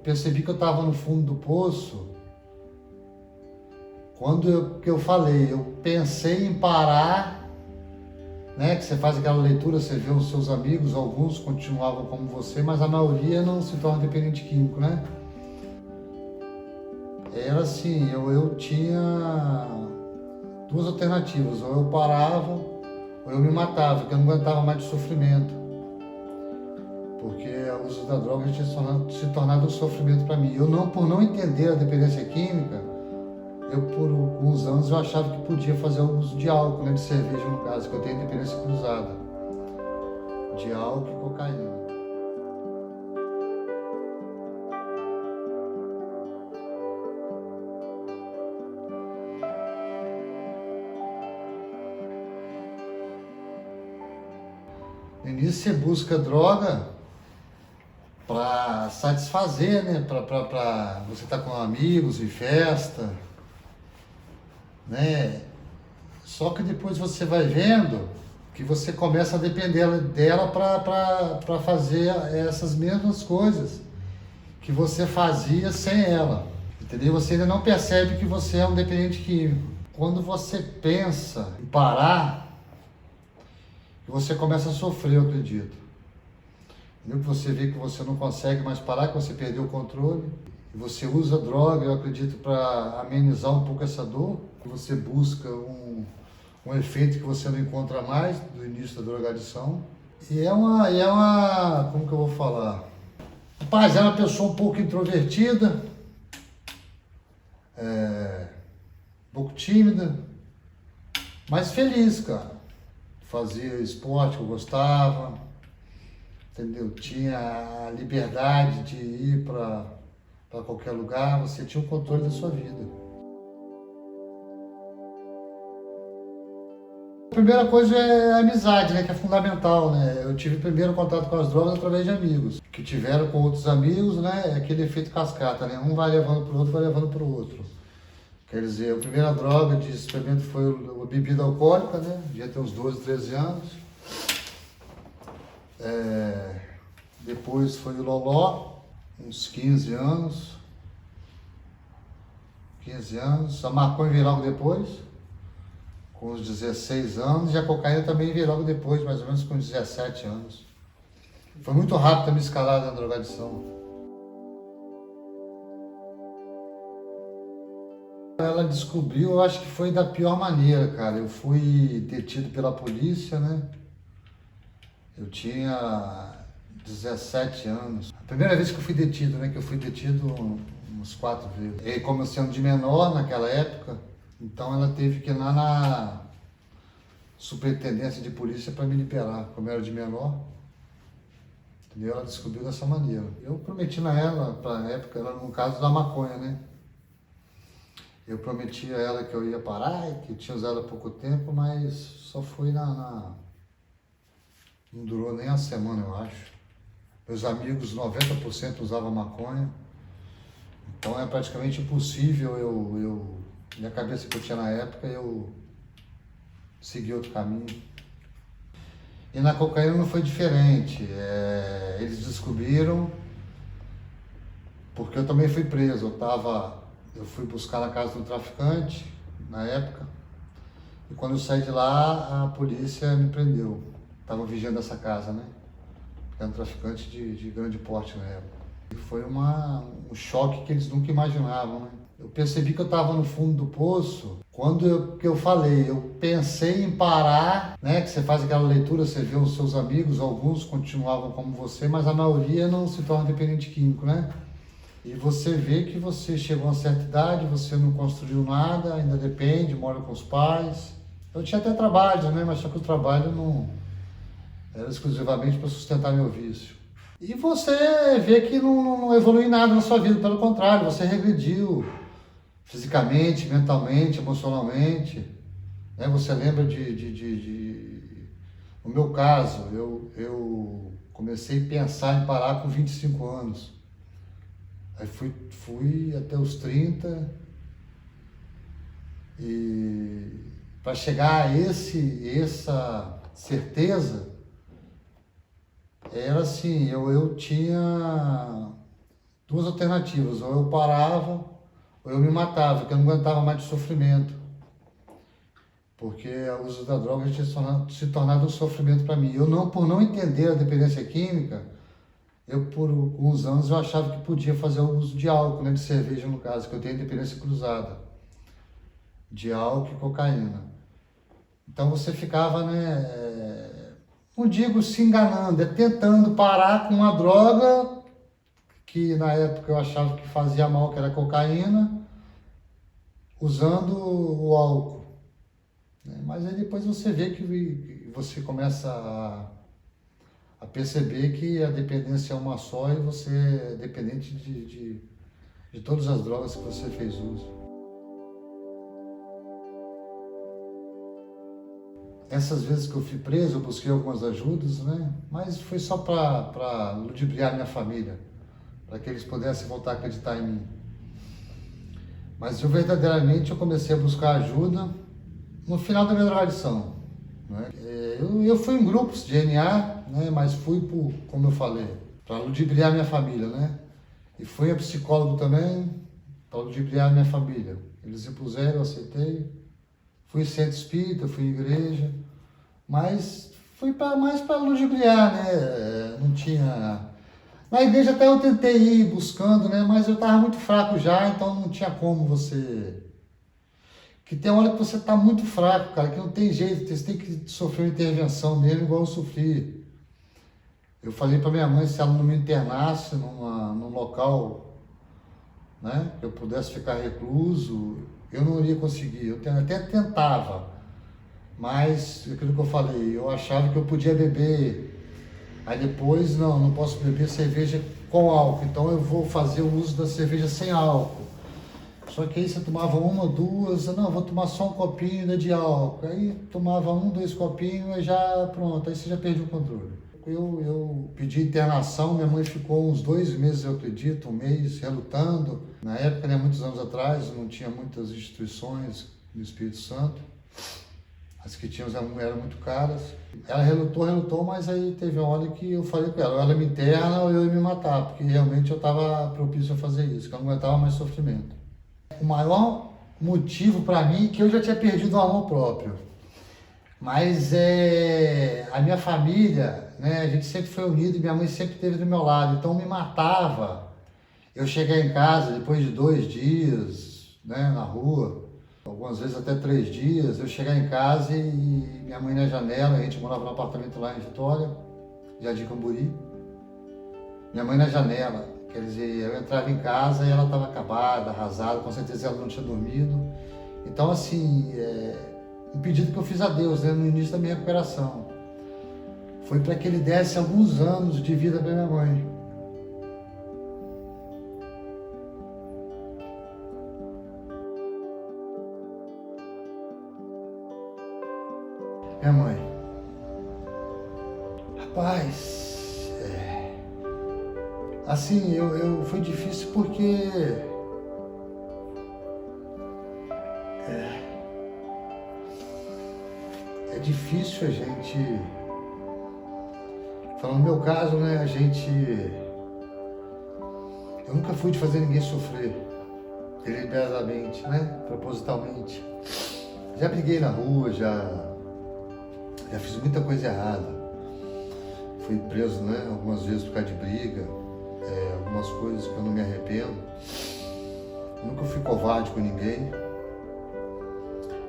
percebi que eu estava no fundo do poço quando eu falei, eu pensei em parar, né? Que você faz aquela leitura, você vê os seus amigos, alguns continuavam como você, mas a maioria não se torna dependente químico, né? Era assim, eu tinha duas alternativas, ou eu parava, ou eu me matava, porque eu não aguentava mais de sofrimento. Porque o uso da droga tinha se tornado um sofrimento para mim. Por não entender a dependência química, por alguns anos eu achava que podia fazer o uso de álcool, né, de cerveja no caso, que eu tenho dependência cruzada, de álcool e cocaína. No início você busca droga para satisfazer, né, para você estar com amigos em festa, né? Só que depois você vai vendo que você começa a depender dela para fazer essas mesmas coisas que você fazia sem ela, entendeu? Você ainda não percebe que você é um dependente químico. Quando você pensa em parar, você começa a sofrer, eu acredito. Entendeu? Que você vê que você não consegue mais parar, que você perdeu o controle. E você usa droga, eu acredito, para amenizar um pouco essa dor. Você busca um efeito que você não encontra mais do início da drogadição. E é uma, como que eu vou falar? Rapaz, era uma pessoa um pouco introvertida, um pouco tímida, mas feliz, cara. Fazia esporte que eu gostava, entendeu? Tinha a liberdade de ir para qualquer lugar, você tinha o controle da sua vida. A primeira coisa é a amizade, né, que é fundamental, né? Eu tive primeiro contato com as drogas através de amigos, que tiveram com outros amigos, né? É aquele efeito cascata, né? Um vai levando para o outro, vai levando para o outro. Quer dizer, a primeira droga de experimento foi a bebida alcoólica, né? Devia ter uns 12, 13 anos. Depois foi o loló, uns 15 anos. 15 anos. A maconha veio logo depois, com uns 16 anos. E a cocaína também veio logo depois, mais ou menos com 17 anos. Foi muito rápido a minha escalada na drogadição. Ela descobriu, eu acho que foi da pior maneira, cara. Eu fui detido pela polícia, né? Eu tinha 17 anos. A primeira vez que eu fui detido, né? Que eu fui detido uns 4 vezes. E como eu sendo de menor naquela época, então ela teve que ir lá na superintendência de polícia para me liberar, como eu era de menor. Entendeu? Ela descobriu dessa maneira. Eu prometi na época, era no caso da maconha, né? Eu prometi a ela que eu ia parar, que eu tinha usado há pouco tempo, mas só foi não durou nem a semana, eu acho. Meus amigos, 90% usavam maconha. Então é praticamente impossível minha cabeça que eu tinha na época, eu seguir outro caminho. E na cocaína não foi diferente. Eles descobriram, porque eu também fui preso. Eu fui buscar na casa do traficante, na época, e quando eu saí de lá, a polícia me prendeu. Estavam vigiando essa casa, né? Era um traficante de grande porte na época. E foi um choque que eles nunca imaginavam, né? Eu percebi que eu estava no fundo do poço quando eu falei, eu pensei em parar, né? Que você faz aquela leitura, você vê os seus amigos, alguns continuavam como você, mas a maioria não se torna dependente químico, né? E você vê que você chegou a uma certa idade, você não construiu nada, ainda depende, mora com os pais. Eu tinha até trabalho, né? Mas só que o trabalho não era exclusivamente para sustentar meu vício. E você vê que não evolui nada na sua vida, pelo contrário, você regrediu fisicamente, mentalmente, emocionalmente. Né? Você lembra No meu caso, eu comecei a pensar em parar com 25 anos. Aí fui até os 30 e para chegar a essa certeza, era assim, eu tinha duas alternativas, ou eu parava, ou eu me matava, porque eu não aguentava mais de sofrimento. Porque o uso da droga tinha se tornado um sofrimento para mim. Eu não, por não entender a dependência química, eu por alguns anos eu achava que podia fazer o uso de álcool, né, de cerveja no caso, que eu tenho dependência cruzada, de álcool e cocaína. Então você ficava, né, não digo se enganando, é tentando parar com uma droga que na época eu achava que fazia mal, que era cocaína, usando o álcool. Mas aí depois você vê que você começa a perceber que a dependência é uma só e você é dependente de todas as drogas que você fez uso. Essas vezes que eu fui preso, eu busquei algumas ajudas, né? Mas foi só para ludibriar minha família, para que eles pudessem voltar a acreditar em mim. Mas verdadeiramente eu comecei a buscar ajuda no final da minha drogadição, né? Eu fui em grupos de NA, né? Mas fui, como eu falei, para ludibriar minha família, né? E fui a psicólogo também, para ludibriar minha família. Eles impuseram, eu aceitei. Fui em centro espírita, fui em igreja, mas fui mais para ludibriar, né? Não tinha... Na igreja até eu tentei ir buscando, né? Mas eu estava muito fraco já, então não tinha como você... Que tem hora que você está muito fraco, cara, que não tem jeito, você tem que sofrer uma intervenção mesmo, igual eu sofri. Eu falei para minha mãe se ela não me internasse num local, né, que eu pudesse ficar recluso, eu não iria conseguir. Eu até tentava, mas aquilo que eu falei, eu achava que eu podia beber. Aí depois, não posso beber cerveja com álcool, então eu vou fazer o uso da cerveja sem álcool. Só que aí você tomava uma, duas, não, vou tomar só um copinho, né, de álcool. Aí tomava um, dois copinhos e já pronto, aí você já perdeu o controle. Eu pedi internação, minha mãe ficou uns 2 meses, eu acredito, 1 mês, relutando. Na época, né, muitos anos atrás, não tinha muitas instituições do Espírito Santo. As que tinham eram muito caras. Ela relutou, mas aí teve uma hora que eu falei com ela, ou ela me interna ou eu ia me matar, porque realmente eu estava propício a fazer isso, que eu não aguentava mais sofrimento. O maior motivo para mim é que eu já tinha perdido o amor próprio. Mas a minha família, né, a gente sempre foi unido e minha mãe sempre esteve do meu lado, então me matava. Eu cheguei em casa depois de 2 dias, né, na rua, algumas vezes até 3 dias, eu chegar em casa e minha mãe na janela, a gente morava num apartamento lá em Vitória, Jardim Camburi, minha mãe na janela. Quer dizer, eu entrava em casa e ela estava acabada, arrasada, com certeza ela não tinha dormido. Então, assim, um pedido que eu fiz a Deus, né, no início da minha recuperação foi para que Ele desse alguns anos de vida para minha mãe. Minha mãe, rapaz, assim, foi difícil porque é difícil a gente, falando no meu caso, né, eu nunca fui de fazer ninguém sofrer, deliberadamente, né, propositalmente. Já briguei na rua, já fiz muita coisa errada. Fui preso, né, algumas vezes por causa de briga, algumas coisas que eu não me arrependo. Eu nunca fui covarde com ninguém.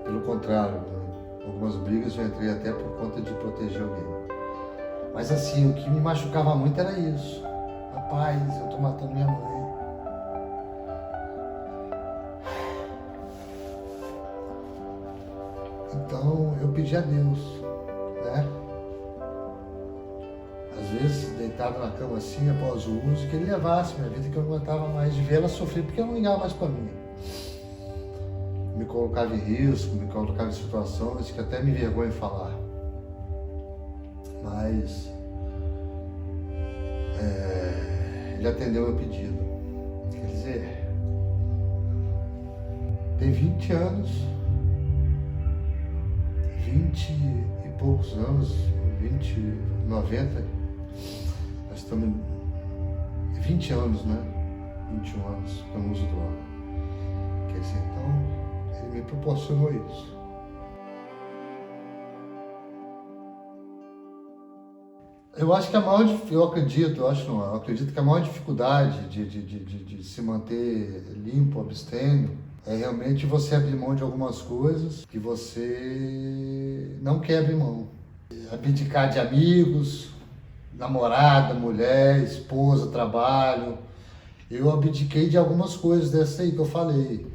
Pelo contrário, né, algumas brigas eu entrei até por conta de proteger alguém. Mas assim, o que me machucava muito era isso. Rapaz, eu tô matando minha mãe. Então eu pedi a Deus, né? Às vezes deitado na cama assim, após o uso, que Ele levasse minha vida, que eu não aguentava mais de ver ela sofrer, porque eu não ligava mais para mim. Me colocava em risco, me colocava em situações que até me envergonho em falar. Mas Ele atendeu meu pedido. Quer dizer, tem 20 anos, 20 e poucos anos, 90, nós estamos 20 anos, né? 21 anos que eu não uso droga. Quer dizer, então, ele me proporcionou isso. Eu acho que eu acredito que a maior dificuldade de se manter limpo, abstêmio, é realmente você abrir mão de algumas coisas que você não quer abrir mão. Abdicar de amigos, namorada, mulher, esposa, trabalho. Eu abdiquei de algumas coisas dessas aí que eu falei,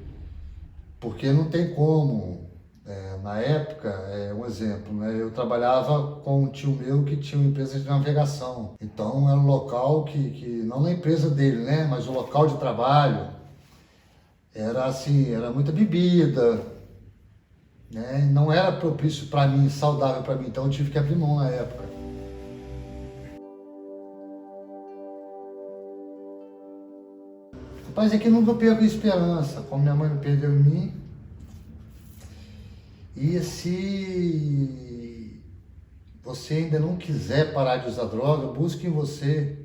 porque não tem como. Na época, um exemplo, né? Eu trabalhava com um tio meu que tinha uma empresa de navegação. Então era um local que não na empresa dele, né? Mas o local de trabalho era assim, era muita bebida, né? Não era propício para mim, saudável para mim, então eu tive que abrir mão na época. Rapaz, é que nunca perco a esperança, como minha mãe não perdeu em mim. E se você ainda não quiser parar de usar droga, busque em você,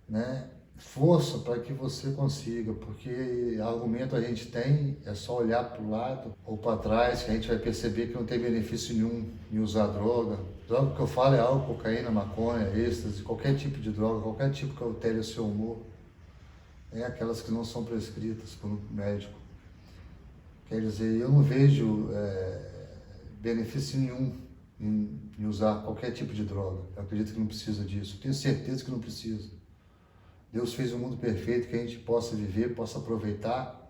né, força para que você consiga, porque argumento a gente tem, é só olhar para o lado ou para trás que a gente vai perceber que não tem benefício nenhum em usar droga. Droga que eu falo é álcool, cocaína, maconha, êxtase, qualquer tipo de droga, qualquer tipo que altere o seu humor, aquelas que não são prescritas por médico. Quer dizer, eu não vejo benefício nenhum em usar qualquer tipo de droga. Eu acredito que não precisa disso. Eu tenho certeza que não precisa. Deus fez um mundo perfeito que a gente possa viver, possa aproveitar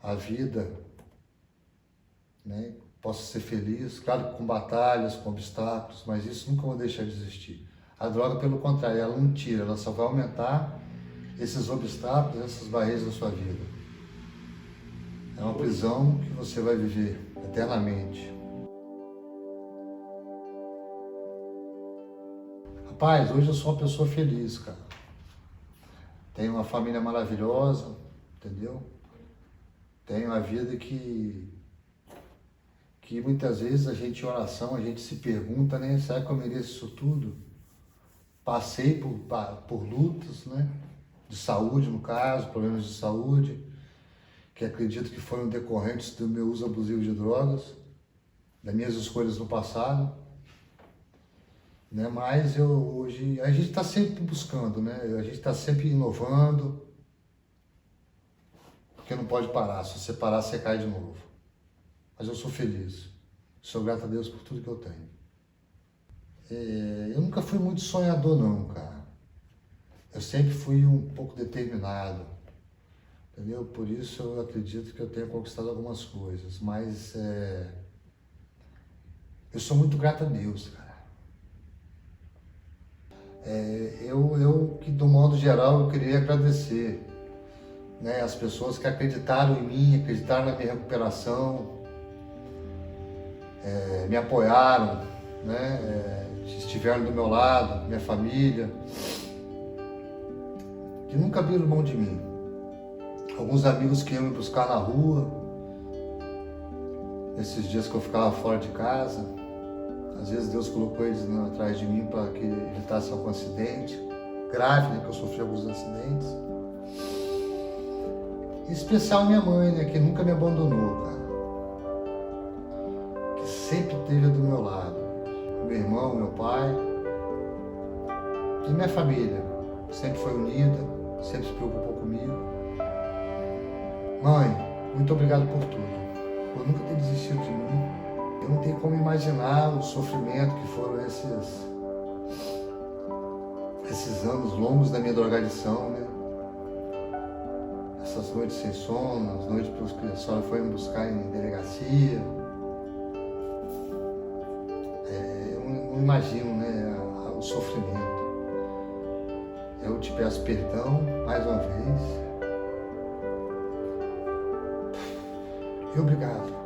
a vida, né? Possa ser feliz, claro, com batalhas, com obstáculos, mas isso nunca vai deixar de existir. A droga, pelo contrário, ela não tira, ela só vai aumentar esses obstáculos, essas barreiras da sua vida. É uma prisão que você vai viver eternamente. Rapaz, hoje eu sou uma pessoa feliz, cara. Tenho uma família maravilhosa, entendeu? Tenho uma vida que muitas vezes a gente em oração, a gente se pergunta, né? Será que eu mereço isso tudo? Passei por lutas, né? De saúde, no caso, problemas de saúde, que acredito que foram decorrentes do meu uso abusivo de drogas, das minhas escolhas no passado, né? Mas hoje, a gente está sempre buscando, né? A gente está sempre inovando, porque não pode parar, se você parar você cai de novo. Mas eu sou feliz, sou grato a Deus por tudo que eu tenho. Eu nunca fui muito sonhador não, cara. Eu sempre fui um pouco determinado. Entendeu? Por isso eu acredito que eu tenho conquistado algumas coisas, mas eu sou muito grato a Deus, cara. Eu que do modo geral eu queria agradecer, né, as pessoas que acreditaram em mim, acreditaram na minha recuperação, me apoiaram, né, estiveram do meu lado, minha família, que nunca abriram mão de mim. Alguns amigos que iam me buscar na rua, nesses dias que eu ficava fora de casa. Às vezes Deus colocou eles atrás de mim para que evitasse algum acidente grave, né, que eu sofri alguns acidentes. Em especial minha mãe, né, que nunca me abandonou, cara. Que sempre esteve do meu lado. Meu irmão, meu pai. E minha família. Sempre foi unida, sempre se preocupou comigo. Mãe, muito obrigado por tudo, por nunca ter desistido de mim. Eu não tenho como imaginar o sofrimento que foram esses anos longos da minha drogadição, né? Essas noites sem sono, as noites que a senhora foi me buscar em delegacia. Eu não imagino, né, o sofrimento. Eu te peço perdão mais uma vez. E obrigado.